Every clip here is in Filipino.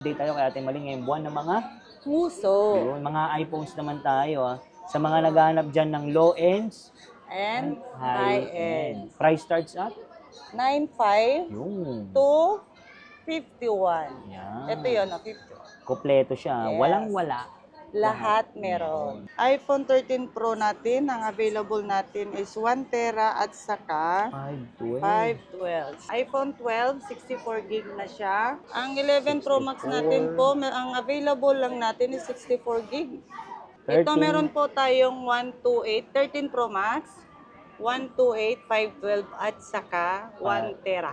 Update tayo kay Ate Maling ngayong buwan ng mga Puso. yun, mga iPhones naman tayo. Sa mga naghahanap dyan ng low ends And high high-end. Price starts at 9.5 yun. to 51. Yan. Ito yun, 50. Kompleto siya. Yes. Walang-wala. Lahat meron. iPhone 13 Pro natin, ang available natin is 1 tera at saka 512. 512. iPhone 12, 64 gig na siya. Ang 11 Pro Max natin po, ang available lang natin is 64 gig. Ito 13. meron po tayong 128, 13 Pro Max, 128, 512 at saka 1 tera.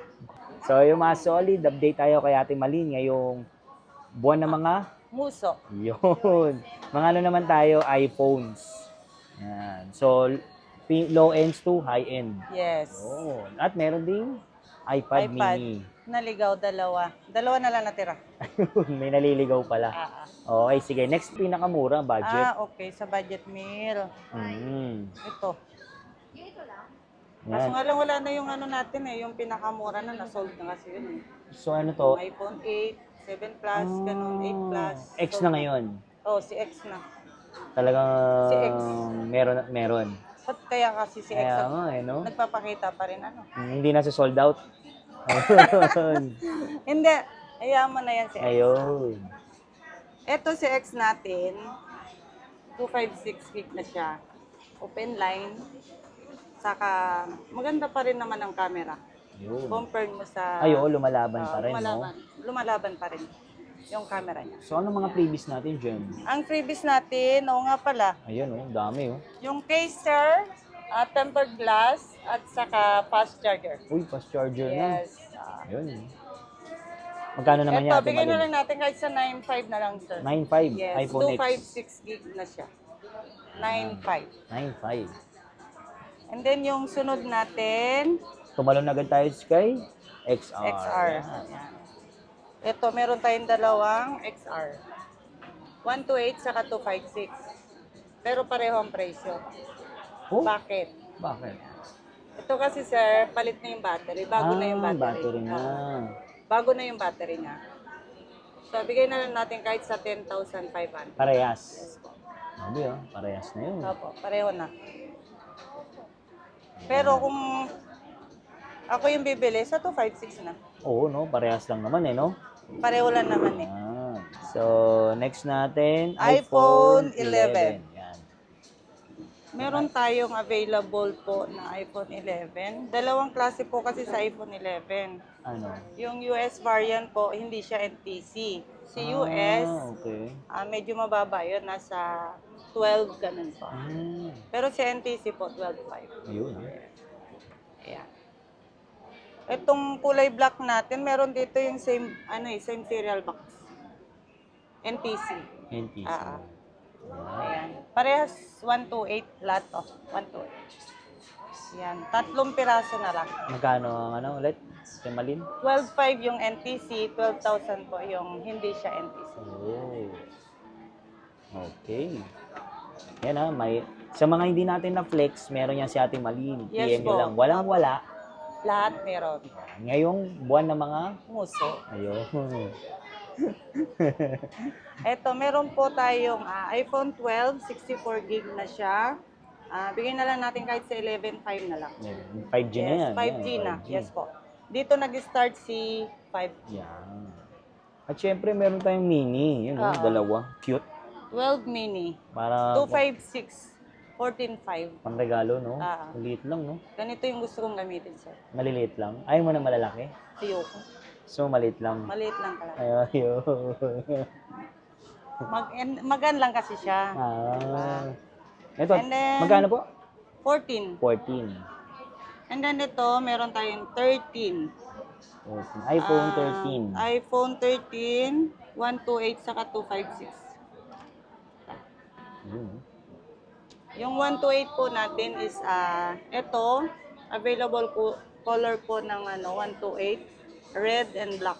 So, yung mga solid, update tayo kay Ate Malin ngayong buwan ng mga Muso. yun. Mga ano naman tayo, iPhones. Yan. So, low ends to high end. Yes. Yun. At meron ding iPad mini. Naligaw, dalawa. Dalawa na lang natira. May naliligaw pala. Okay, sige. Next, pinakamura, budget. Okay. Sa budget meal. Ito. Kaso Yan. nga lang wala na yung ano natin yung pinakamura na nasold na kasi yun. So, ano to? Yung iPhone 8, 7 Plus, ganun, 8 Plus. X na ngayon. Si X na. Talagang Si X. meron. Ba't kaya kasi si X Kaya nga, no? nagpapakita pa rin Hindi na sa sold out. Hindi. Hayaan mo na yan si X. Ayun. Ito si X natin, 256 gig na siya. Open line. Saka maganda pa rin naman ang camera. Yun. Compare mo sa... Lumalaban pa rin, no? Lumalaban pa rin yung camera niya. So, ano mga previous natin dyan? Ang freebies natin, nga pala, Ayun, dami, yung caser, tempered glass, at saka fast charger. Uy, fast charger Yes. na. Ayun. Magkano naman yan? Ito, bigay na lang natin kahit sa 9.5 na lang, sir. 9.5, Yes, iPhone X. 256 gig na siya. 9.5. 9.5. And then yung sunod natin, Tumalon na agad tayo kay XR. XR. Yan. Ito, meron tayong dalawang XR. 128 saka 256. Pero pareho ang presyo. Oh, Bakit? bakit? Ito kasi sir, palit na yung battery. Bago na yung battery. na. Bago na yung battery niya. So, bigay na lang natin kahit sa 10,500. Parehas. Sabi parehas na yun. Opo, pareho na. Pero kung ako yung bibili, sa 256 na. Oo, no? Parehas lang naman, no? Pareho lang naman So, next natin, iPhone 11. Yan. Meron tayong available po na iPhone 11. Dalawang klase po kasi sa iPhone 11. Ano? Yung US variant po, hindi siya NTC. Si US, Okay. medyo mababa yun. Nasa 12 ganun po. Pero si NTC po, 12.5. Ayun. Ayan. Itong kulay black natin, meron dito yung same serial box. NTC. NTC. Ayan. Parehas 128 lahat to. 128. Ayan. 3 piraso na lang. Magkano ang ulit? Malin? 12.5 yung NTC, 12,000 po yung hindi siya NTC. Oh. Okay. Yan sa mga hindi natin na flex, meron yan si Ate Malin. Yes PM nyo po. lang. Walang-wala. Lahat meron. Ngayong buwan ng mga Muso. ayun. Eto, meron po tayong iPhone 12, 64 gig na siya. Bigyan na lang natin kahit sa 11.5 na lang. 5G na yan. 5G Yan, na. 5G. Yes po. Dito nag-start si 5G. Yan. At syempre, meron tayong mini. Yun, dalawa. Cute. 12 mini. Para 256. 14.5. pang regalo, no? Ah. Maliit lang, no? Ganito yung gusto kong gamitin, sir. Maliliit lang. Ayaw mo na malalaki? Ayoko. So, maliit lang. Maliit lang talaga. Ayun. Magan lang kasi siya. Ito, And then, magkano po? 14. 14. And then ito, meron tayong 13. iPhone 13. iPhone 13, 128 saka 256. Yung 128 po natin is ito, available color po ng 128, red and black.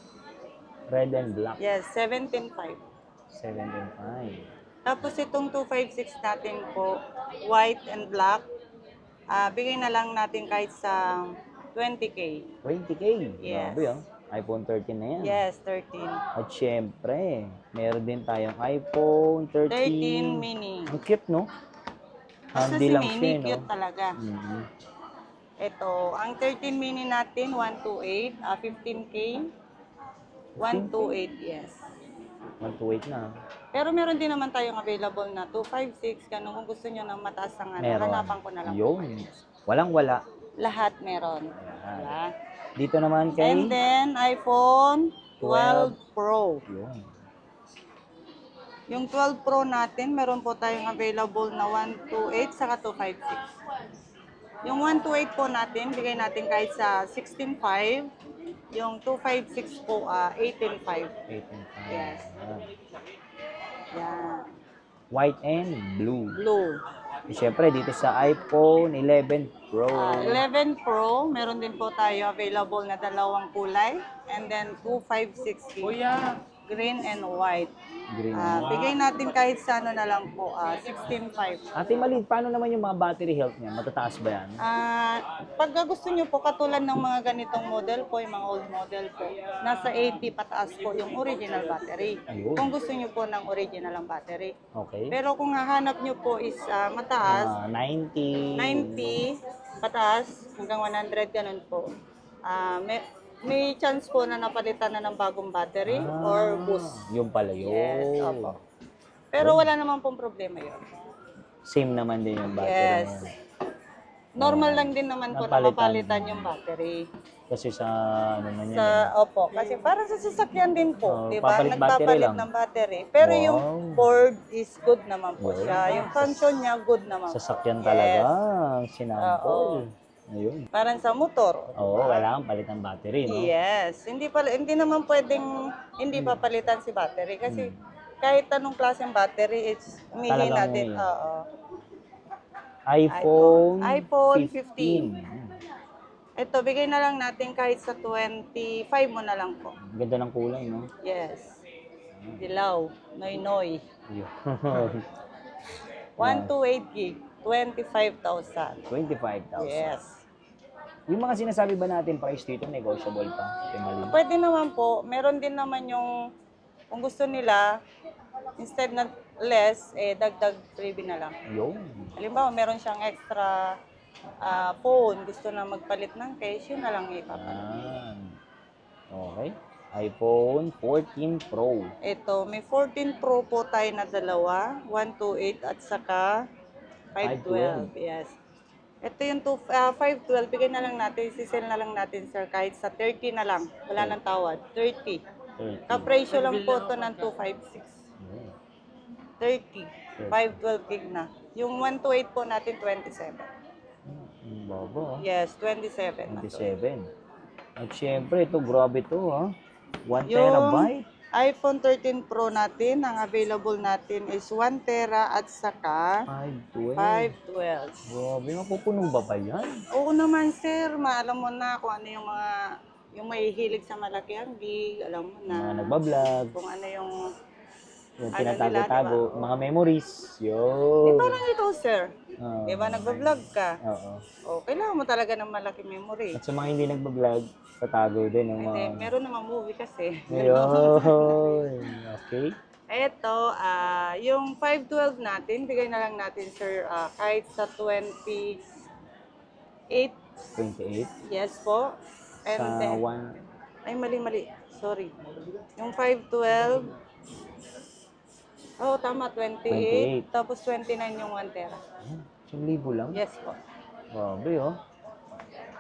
Red and black. Yes, 17.5. 7.5. Tapos itong 256 natin po, white and black. Bigay na lang natin kahit sa 20K. 20K. Yes. Grabe, iPhone 13 na yan. Yes, 13. At syempre, meron din tayong iPhone 13 13. mini. Ang cute, no? Basta Handy si lang mini, siya, no? cute talaga. Mhm. Ito, ang 13 mini natin, 128, 15K. 128, yes. 128 na. Pero meron din naman tayong available na 256. Ganun, kung gusto nyo ng mataas ang ano, Meron. hanapan ko na lang. Yun. Walang-wala. Lahat meron. Ayan. Diba? Dito naman kay... And then, iPhone 12 Pro. Yun. Yung 12 Pro natin, meron po tayong available na 128 saka 256. Yung 128 po natin, bigay natin kahit sa 16.5. Yung 256 po, 18.5. 18.5. Yes. Ayan. Yan. White and blue. Blue. Siyempre, dito sa iPhone 11 Pro. 11 Pro, meron din po tayo available na dalawang kulay. And then 256 green and white. Green. Bigay natin kahit sa ano na lang po, 16.5. Ate Malid, paano naman yung mga battery health niya? Matataas ba yan? Pag gusto nyo po, katulad ng mga ganitong model po, yung mga old model po, nasa 80 pataas po yung original battery. Ayun. Kung gusto nyo po ng original ang battery. Okay. Pero kung hahanap nyo po is mataas, 90. 90 pataas hanggang 100 ganun po. May chance po na napalitan na ng bagong battery or boost. Yung pala yun. Yes, opo. Pero wala naman pong problema yun. Same naman din yung battery Yes. niya. Normal lang din naman po na Napalitan. mapalitan yung battery. Kasi sa ano na niya. Opo, kasi para sa sasakyan din po, di ba? Papalit battery Nagpapalit lang. ng battery. Pero Wow. yung Ford is good naman po Wow. siya. Yung function niya, good naman po. Sasakyan Yes. talaga. Sinampol. Ayun. Parang sa motor. Oo, kailangan palit ng battery, no? Yes. Hindi naman pwedeng hindi papalitan si battery. Kasi kahit anong klaseng battery, it's umihina Talagang din. umihina. Oo. iPhone 15. Ito, bigay na lang natin kahit sa 25 mo na lang po. Ganda ng kulay, no? Yes. Dilaw. Noy-noy. Yun. 128 gig. 25,000. 25,000. Yes. Yung mga sinasabi ba natin price dito, negotiable pa? Kay Malin? Pwede naman po. Meron din naman yung, kung gusto nila, instead na less, dagdag freebie na lang. Yun. Halimbawa, meron siyang extra phone, gusto na magpalit ng case, yun na lang ipapalit. Yan. Okay. iPhone 14 Pro. Ito, may 14 Pro po tayo na dalawa, 128 at saka 512. Yes. Ito yung 512, bigay na lang natin, sisell na lang natin sir, kahit sa 30 na lang, wala nang tawad, 30. 30. Kapresyo lang po ito ng 256. Yun. 30. 512 gig na. Yung 128 po natin, 27. Ang baba, Yes, 27. na to. 27. At syempre, ito, grabe to, ha? 1 Yung terabyte. iPhone 13 Pro natin, ang available natin is 1 tera at saka 512. 512. Grabe, mapupuno ba yan? Oo naman sir, maalam mo na kung ano yung may hilig sa malaki ang gig, alam mo na. Mga nagbablog, Kung ano yung yung ano tinatago-tago, nila, mga memories. Di Yun. parang ikaw sir, Oo. di ba nagbablog ka? Oo. O, kailangan mo talaga ng malaki memory. At sa mga hindi nagbablog, tatago din ng Hindi, mga... meron namang movie kasi. Ayun. Okay. Eto, yung 512 natin, bigay na lang natin sir, kahit sa 28. 28. Yes po. And Sa then, 1... ay mali. Sorry. Yung 512, oh tama, 28. 28. Tapos 29 yung 1 tera. 1,000 lang? Yes po. Grabe, oh.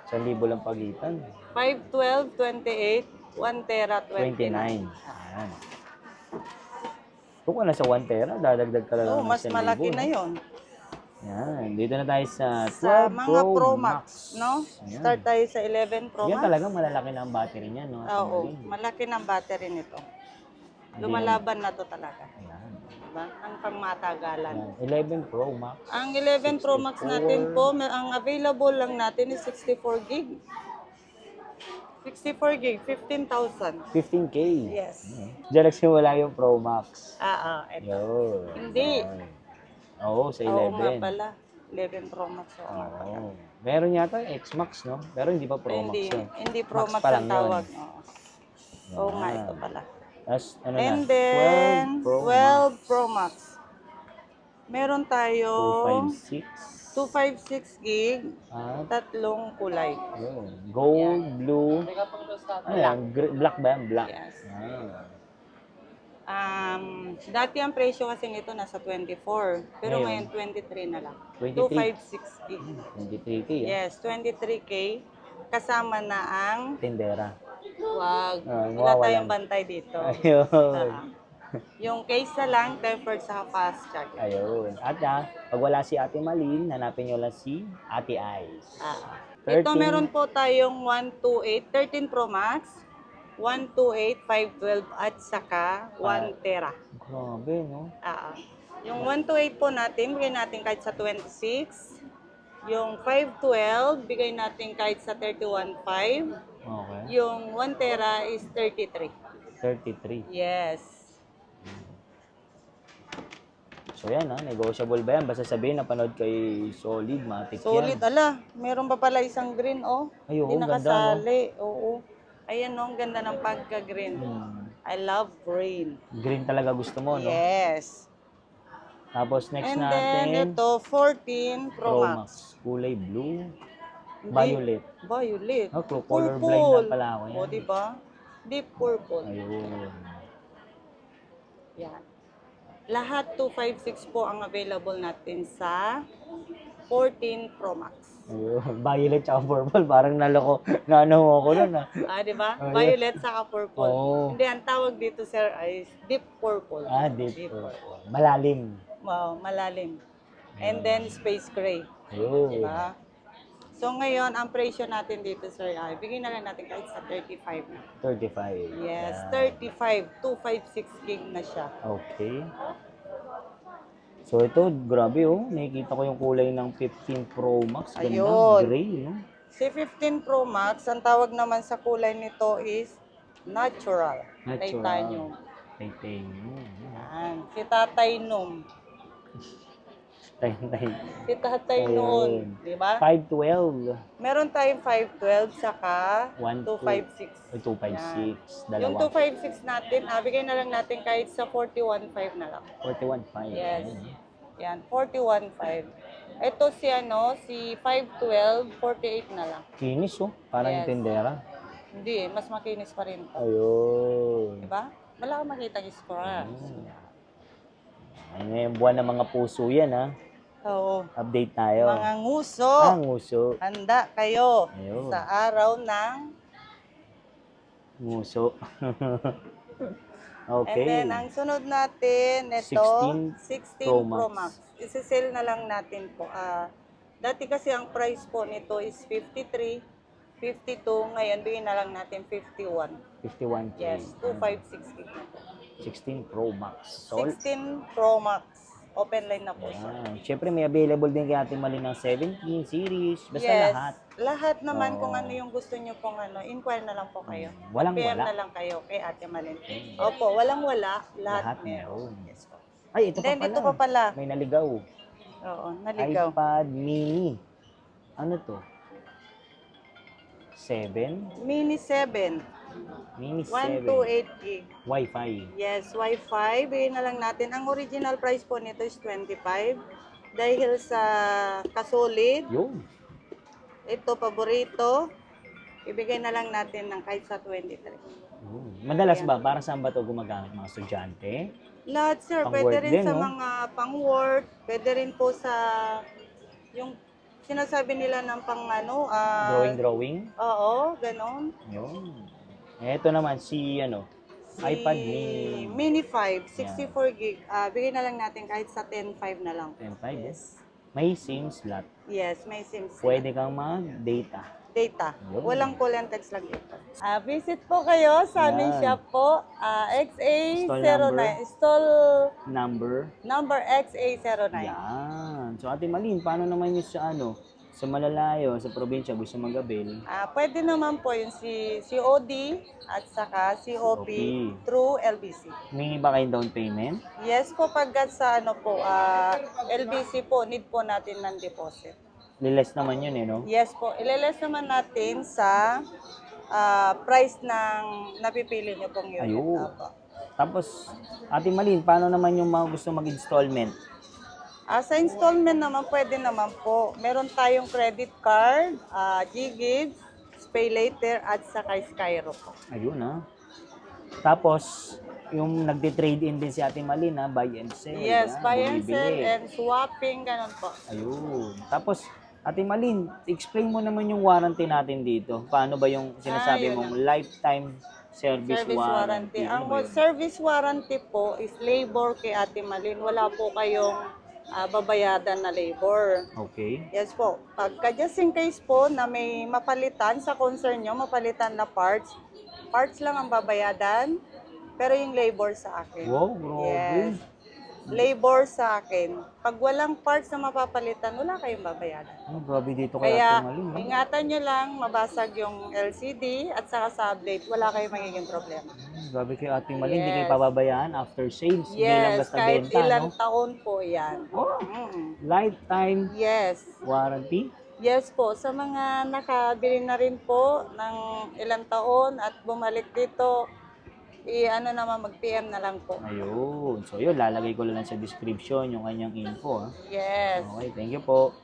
1,000 lang pagitan. 512, 28, 1 tera, 29. 29. Ayan. Kung ka nasa 1 tera, dadagdag ka lang Oh, ng mas 1,000, malaki na no? yon. Yan. Dito na tayo sa 12 Sa mga Pro Max. Max, no? Ayan. Start tayo sa 11 Pro Yan Max. talaga malalaki na ang battery niya, no? Oo, Malin. malaki ng battery nito. Hindi Lumalaban na to talaga. Ayan. Diba? Ang pangmatagalan. Ayan. 11 Pro Max. Ang 11 Pro Max natin po, ang available lang natin is 64 gig. 64 gig, 15,000. 15K. Yes. Diyan nagsimula yung Pro Max. Ito. Yun. Hindi. Ayan. Oo, sa 11. Oo nga pala. 11 Pro Max. Oo nga pala. Oo. Meron yata X Max, no? Pero hindi pa Pro Hindi, Max. hindi Pro Max Max pa lang ang tawag. yun. Oo. Oo nga, ito pala. Tapos, ano And na? then, 12 12 Pro Max. Meron tayong 256. 256 gig, At, tatlong kulay. yun. Gold, blue. Ano yan? Black ba yan? Black. Yes. Ah. Dati ang presyo kasi nito nasa 24, pero Ngayon? ngayon 23 na lang. 23? 256 gig. 23K, ah. Yes, 23K. Kasama na ang, Tindera. wag, wala mawawalan. tayong bantay dito. Ayun. Yung case na lang, tempered sa fast charge. Ayun. At pag wala si Ate Malin, hanapin nyo lang si Ate Ice. Ito meron po tayong 128, 13 Pro Max, 128, 512 at saka 1 Tera. Grabe, no? Yung 128 po natin, bigay natin kahit sa 26. Yung 512, bigay natin kahit sa 31.5. Okay. Yung 1 Tera is 33. 33. Yes. So yan, negotiable ba yan? Basta sabihin, napanood kay Solid, matik Solid, yan. ala. Meron pa pala isang green, oh. Ay, oo, Hindi ganda, nakasali. Oo. Ayan, oh, ang ganda ng pagka-green. I love green. Green talaga gusto mo, no? Yes. Tapos next And natin, then, ito, 14 Pro Max. Kulay blue. Violet. Violet. Color blind na pala ako yan. O, diba? Deep purple. Ayun. Yan. Lahat 256 po ang available natin sa 14 Pro Max. Ayun. Violet tsaka purple. Parang naloko. Naano ako nun, Diba? Violet saka purple. Oo. Hindi, ang tawag dito, sir, ay deep purple. Deep purple. Malalim. Wow, malalim. And then, space gray. Ayun. Diba? So, ngayon, ang presyo natin dito, sir, ay bigyan na lang natin kahit sa 35 na. 35. Yes, Yan. 35. 256 gig na siya. Okay. So ito, grabe nakikita ko yung kulay ng 15 Pro Max. Ganda, Ayun. gray, no? Si 15 Pro Max, ang tawag naman sa kulay nito is natural. Titanium. Titanium. Yan. Si Tatay Num. Si Tatay Noon. Diba? 512. Meron tayong 512 saka 256. 256. Yung Dalawa. 256 natin, bigay na lang natin kahit sa 41.5 na lang. 41.5. Yes. Yan, 41.5. Ito si 512, 48 na lang. Kinis, Parang Yes. yung tindera. Hindi, mas makinis pa rin to. Ayun. Diba? Wala kang makita ng scratch. Ayun yung buwan ng mga puso yan, Oo. Update tayo. Mga nguso, Nguso. handa kayo Ayun. sa araw ng... Nguso. And Okay. then, ang sunod natin, ito, 16 Pro Pro Max. Max. Isi-sell na lang natin po. Dati kasi ang price po nito is 53, 52. Ngayon, bigyan na lang natin 51. 51K. Yes, 256 gig. 16 Pro Max. So, 16 Pro Max. Open line na po siya. Siyempre, may available din kay Ate Mali ng 17 series. Basta Yes. lahat. Lahat naman Oo. kung ano yung gusto nyo pong inquire na lang po kayo. Walang PM wala. na lang kayo kay Ate Malin. Opo, walang wala. Lahat meron. meron. Yes po. Ay, ito pa Then, pala. ito pa pala. May naligaw. Oo, naligaw. iPad mini. Ano to? 7? Mini 7. Mini 7. 128 gig. Wi-Fi. Yes, Wi-Fi. Bigyan na lang natin. Ang original price po nito is 25. Dahil sa kasolid, Yun. ito paborito, ibigay na lang natin ng kahit sa 23. Madalas ba? Para saan ba ito gumagamit? Mga estudyante? Lahat, sir. Pang Pwede work rin din, sa no? mga pang-work. Pwede rin po sa yung sinasabi nila ng Drawing? Oo, ganon. Yun. Ito naman si iPad mini. Mini 5, 64 gig. Bigay na lang natin kahit sa 10.5 na lang. 10.5. Yes. May SIM slot. Yes, may SIM slot. Pwede kang mag-data. Data. Yun. Walang call and text lang dito. Visit po kayo sa aming Yan. shop po. XA09. Number. Number XA09. Yan. So Ate Malin, paano naman yung sa malalayo, sa probinsya, gusto mag-avail? Pwede naman po yung si COD at saka COP through LBC. May ba kayong down payment? Yes po, pagkat sa LBC po, need po natin ng deposit. Liles naman yun no? Yes po, ileless naman natin sa price ng napipili nyo pong unit. Ayun. Opo. Tapos, Ate Malin, paano naman yung mga gusto mag-installment? Sa installment naman, pwede naman po. Meron tayong credit card, GGives, Pay Later, at saka Skyro po. Ayun Tapos, yung nagde-trade-in din si Ate Malin buy and sell. Yes, Yan, buy and sell bumibili. and swapping, ganun po. Ayun. Tapos, Ate Malin, explain mo naman yung warranty natin dito. Paano ba yung sinasabi yun mong lifetime service warranty? Ang Ano ba yun? service warranty po is labor kay Ate Malin. Wala po kayong babayadan na labor. Okay. Yes po. Pagka just in case po na may mapalitan sa concern nyo, mapalitan na parts lang ang babayadan, pero yung labor sa akin. Wow, grabe. Yes. Labor sa akin. Pag walang parts na mapapalitan, wala kayong babayadan. Oh, grabe dito kay Kaya, Ate Malin. ingatan nyo lang, mabasag yung LCD at saka subplate, wala kayong magiging problema. Grabe kay Ate Malin, hindi kayo Yes. pababayaan after sales. Hindi lang Yes, basta kahit benta, ilang no? taon po yan. Oh, Mm. lifetime Yes. warranty. Yes po, sa mga nakabili na rin po ng ilang taon at bumalik dito, mag-PM na lang po. Ayun. So, yun, lalagay ko lang sa description yung kanyang info. Yes. Okay, thank you po.